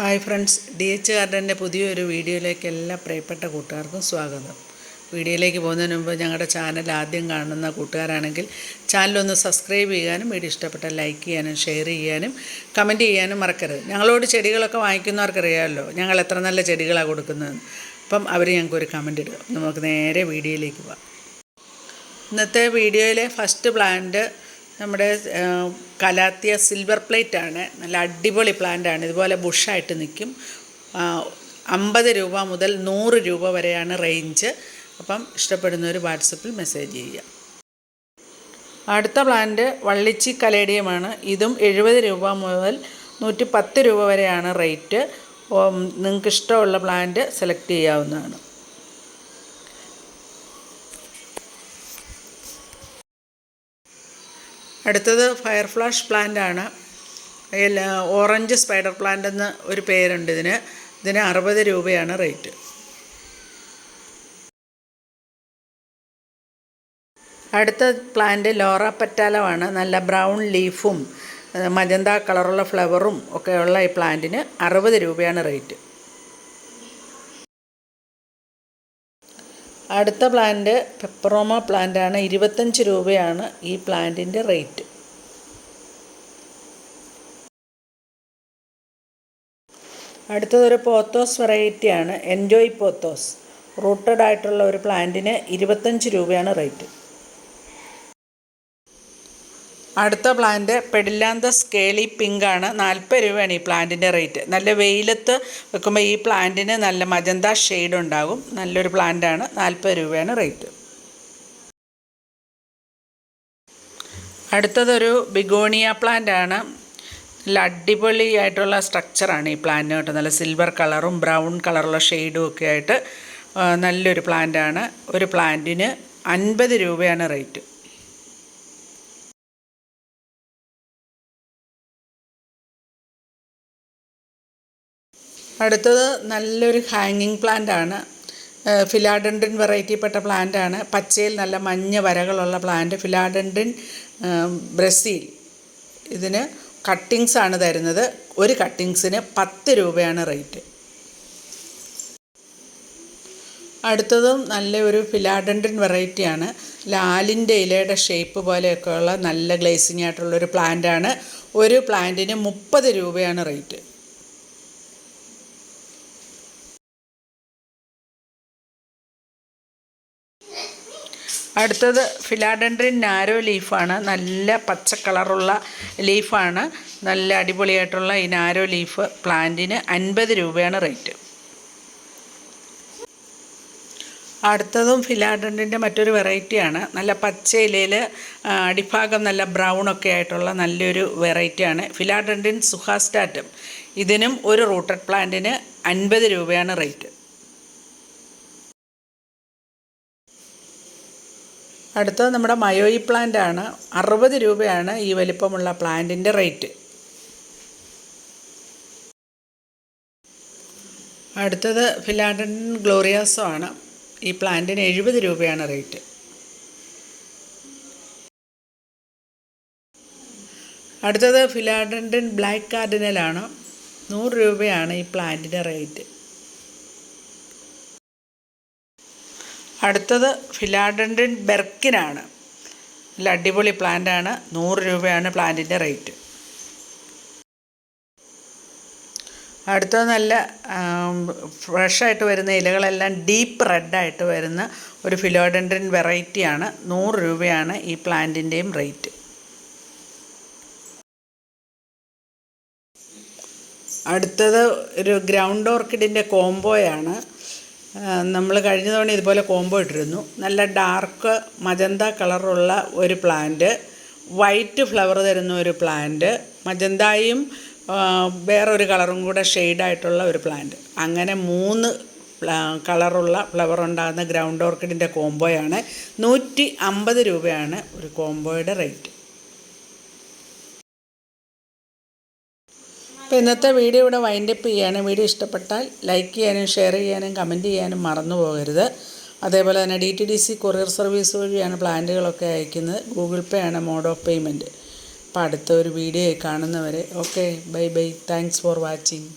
Hi friends, DH ഗാർഡൻ്റെ പുതിയൊരു വീഡിയോയിലേക്ക് എല്ലാ പ്രിയപ്പെട്ട കൂട്ടുകാർക്കും സ്വാഗതം. വീഡിയോയിലേക്ക് പോകുന്നതിന് മുമ്പ് ഞങ്ങളുടെ ചാനൽ ആദ്യം കാണുന്ന കൂട്ടുകാരാണെങ്കിൽ ചാനലൊന്ന് സബ്സ്ക്രൈബ് ചെയ്യാനും വീഡിയോ ഇഷ്ടപ്പെട്ടാൽ ലൈക്ക് ചെയ്യാനും ഷെയർ ചെയ്യാനും കമൻറ്റ് ചെയ്യാനും മറക്കരുത്. ഞങ്ങളോട് ചെടികളൊക്കെ വാങ്ങിക്കുന്നവർക്കറിയാമല്ലോ ഞങ്ങൾ എത്ര നല്ല ചെടികളാണ് കൊടുക്കുന്നതെന്ന്. അപ്പം അവർ ഞങ്ങൾക്കൊരു കമൻറ്റ് ഇടുക. നമുക്ക് നേരെ വീഡിയോയിലേക്ക് പോകാം. ഇന്നത്തെ വീഡിയോയിലെ ഫസ്റ്റ് പ്ലാന്റ് നമ്മുടെ കലാത്തിയ സിൽവർ പ്ലേറ്റ് ആണ്. നല്ല അടിപൊളി പ്ലാന്റാണ്. ഇതുപോലെ ബുഷായിട്ട് നിൽക്കും. 50 രൂപ മുതൽ 100 രൂപ വരെയാണ് റേഞ്ച്. അപ്പം ഇഷ്ടപ്പെടുന്നവർ വാട്സപ്പിൽ മെസ്സേജ് ചെയ്യുക. അടുത്ത പ്ലാന്റ് വള്ളിച്ചി കലേഡിയമാണ്. ഇതും 70 രൂപ മുതൽ 110 രൂപ വരെയാണ് റേറ്റ്. നിങ്ങൾക്ക് ഇഷ്ടമുള്ള പ്ലാന്റ് സെലക്ട് ചെയ്യാവുന്നതാണ്. അടുത്തത് ഫയർ ഫ്ലാഷ് പ്ലാന്റ് ആണ്. ഓറഞ്ച് സ്പൈഡർ പ്ലാന്റ് എന്ന് ഒരു പേരുണ്ട് ഇതിന്. 60 രൂപയാണ് റേറ്റ്. അടുത്ത പ്ലാന്റ് ലോറ പെറ്റാലമാണ്. നല്ല ബ്രൗൺ ലീഫും മജന്ത കളറുള്ള ഫ്ലവറും ഒക്കെയുള്ള ഈ പ്ലാന്റിന് 60 രൂപയാണ് റേറ്റ്. അടുത്ത പ്ലാന്റ് പെപ്പറോമ പ്ലാന്റ് ആണ്. 25 രൂപയാണ് ഈ പ്ലാന്റിൻ്റെ റേറ്റ്. അടുത്തതൊരു പോത്തോസ് വെറൈറ്റി ആണ്. Enjoy pothos. റൂട്ടഡ് ആയിട്ടുള്ള ഒരു പ്ലാന്റിന് 25 രൂപയാണ് റേറ്റ്. അടുത്ത പ്ലാന്റ് പെഡിലാന്തസ് സ്കേളി പിങ്ക് ആണ്. 40 രൂപയാണ് ഈ പ്ലാന്റിൻ്റെ റേറ്റ്. നല്ല വെയിലത്ത് വെക്കുമ്പോൾ ഈ പ്ലാന്റിന് നല്ല മജന്ത ഷെയ്ഡ് ഉണ്ടാകും. നല്ലൊരു പ്ലാന്റാണ്. 40 രൂപയാണ് റേറ്റ്. അടുത്തതൊരു ബിഗോണിയ പ്ലാന്റ് ആണ്. നല്ല അടിപൊളിയായിട്ടുള്ള സ്ട്രക്ചറാണ് ഈ പ്ലാന്റിന് കേട്ടോ. നല്ല സിൽവർ കളറും ബ്രൗൺ കളറുള്ള ഷെയ്ഡും ഒക്കെ ആയിട്ട് നല്ലൊരു പ്ലാന്റാണ്. ഒരു പ്ലാന്റിന് 50 രൂപയാണ് റേറ്റ്. അടുത്തത് നല്ലൊരു ഹാങ്ങിങ് പ്ലാന്റ് ആണ്. ഫിലാഡൻഡ്രിൻ വെറൈറ്റിപ്പെട്ട പ്ലാന്റ് ആണ്. പച്ചയിൽ നല്ല മഞ്ഞ വരകളുള്ള പ്ലാന്റ്. ഫിലാഡൻഡ്രിൻ ബ്രസീൽ. ഇതിന് കട്ടിങ്സ് ആണ് തരുന്നത്. ഒരു കട്ടിങ്സിന് 10 രൂപയാണ് റേറ്റ്. അടുത്തതും നല്ലൊരു ഫിലാഡൻഡ്രിൻ വെറൈറ്റിയാണ്. ലാലിൻ്റെ ഇലയുടെ ഷേപ്പ് പോലെയൊക്കെയുള്ള നല്ല ഗ്ലേസിങ് ആയിട്ടുള്ളൊരു പ്ലാന്റാണ്. ഒരു പ്ലാന്റിന് 30 രൂപയാണ് റേറ്റ്. അടുത്തത് ഫിലാഡൻഡ്രിൻ നാരോ ലീഫാണ്. നല്ല പച്ച കളറുള്ള ലീഫാണ്. നല്ല അടിപൊളിയായിട്ടുള്ള ഈ നാരോ ലീഫ് പ്ലാന്റിന് 50 രൂപയാണ് റേറ്റ്. അടുത്തതും ഫിലാഡൻഡ്രിൻ്റെ മറ്റൊരു വെറൈറ്റിയാണ്. നല്ല പച്ച ഇലയിൽ അടിഭാഗം നല്ല ബ്രൗൺ ഒക്കെ ആയിട്ടുള്ള നല്ലൊരു വെറൈറ്റിയാണ്. ഫിലാഡൻഡ്രിൻ സുഹാസ്റ്റാറ്റം. ഇതിനും ഒരു റൂട്ടഡ് പ്ലാന്റിന് 50 രൂപയാണ് റേറ്റ്. അടുത്തത് നമ്മുടെ മയോയി പ്ലാന്റ് ആണ്. 60 രൂപയാണ് ഈ വലിപ്പമുള്ള പ്ലാന്റിൻ്റെ റേറ്റ്. അടുത്തത് ഫിലാഡൻഡ്രിൻ ഗ്ലോറിയാസോ ആണ്. ഈ പ്ലാന്റിന് 70 രൂപയാണ് റേറ്റ്. അടുത്തത് ഫിലാഡൻഡ്രിൻ ബ്ലാക്ക് കാർഡിനലാണ്. 100 രൂപയാണ് ഈ പ്ലാന്റിൻ്റെ റേറ്റ്. അടുത്തത് ഫിലാഡൻഡ്രിൻ ബെർക്കിനാണ്. നല്ല അടിപൊളി പ്ലാന്റാണ്. 100 രൂപയാണ് പ്ലാന്റിൻ്റെ റേറ്റ്. അടുത്തത് നല്ല ഫ്രഷായിട്ട് വരുന്ന ഇലകളെല്ലാം ഡീപ്പ് റെഡായിട്ട് വരുന്ന ഒരു ഫിലോഡൻഡ്രിൻ വെറൈറ്റിയാണ്. 100 രൂപയാണ് ഈ പ്ലാന്റിൻ്റെയും റേറ്റ്. അടുത്തത് ഒരു ഗ്രൗണ്ട് ഓർക്കിഡിൻ്റെ കോംബോയാണ്. നമ്മൾ കഴിഞ്ഞ തവണ ഇതുപോലെ കോംബോ ഇട്ടിരുന്നു. നല്ല ഡാർക്ക് മജന്ത കളറുള്ള ഒരു പ്ലാന്റ്, വൈറ്റ് ഫ്ലവർ തരുന്ന ഒരു പ്ലാന്റ്, മജന്തയും വേറൊരു കളറും കൂടെ ഷെയ്ഡായിട്ടുള്ള ഒരു പ്ലാന്റ്. അങ്ങനെ 3 കളറുള്ള ഫ്ലവർ ഉണ്ടാകുന്ന ഗ്രൗണ്ട് ഓർക്കിഡിൻ്റെ കോംബോയാണ്. 150 രൂപയാണ് ഒരു കോംബോയുടെ റേറ്റ്. അപ്പോൾ ഇന്നത്തെ വീഡിയോ ഇവിടെ വൈൻഡപ്പ് ചെയ്യുകയാണ്. വീഡിയോ ഇഷ്ടപ്പെട്ടാൽ ലൈക്ക് ചെയ്യാനും ഷെയർ ചെയ്യാനും കമൻറ്റ് ചെയ്യാനും മറന്നു പോകരുത്. അതേപോലെ തന്നെ DTDC കൊറിയർ സർവീസ് വഴിയാണ് പ്ലാന്റുകളൊക്കെ അയക്കുന്നത്. ഗൂഗിൾ പേ ആണ് മോഡ് ഓഫ് പേയ്മെൻറ്റ്. അപ്പോൾ അടുത്ത ഒരു വീഡിയോ കാണുന്നവരെ okay, bye bye. Thanks for watching.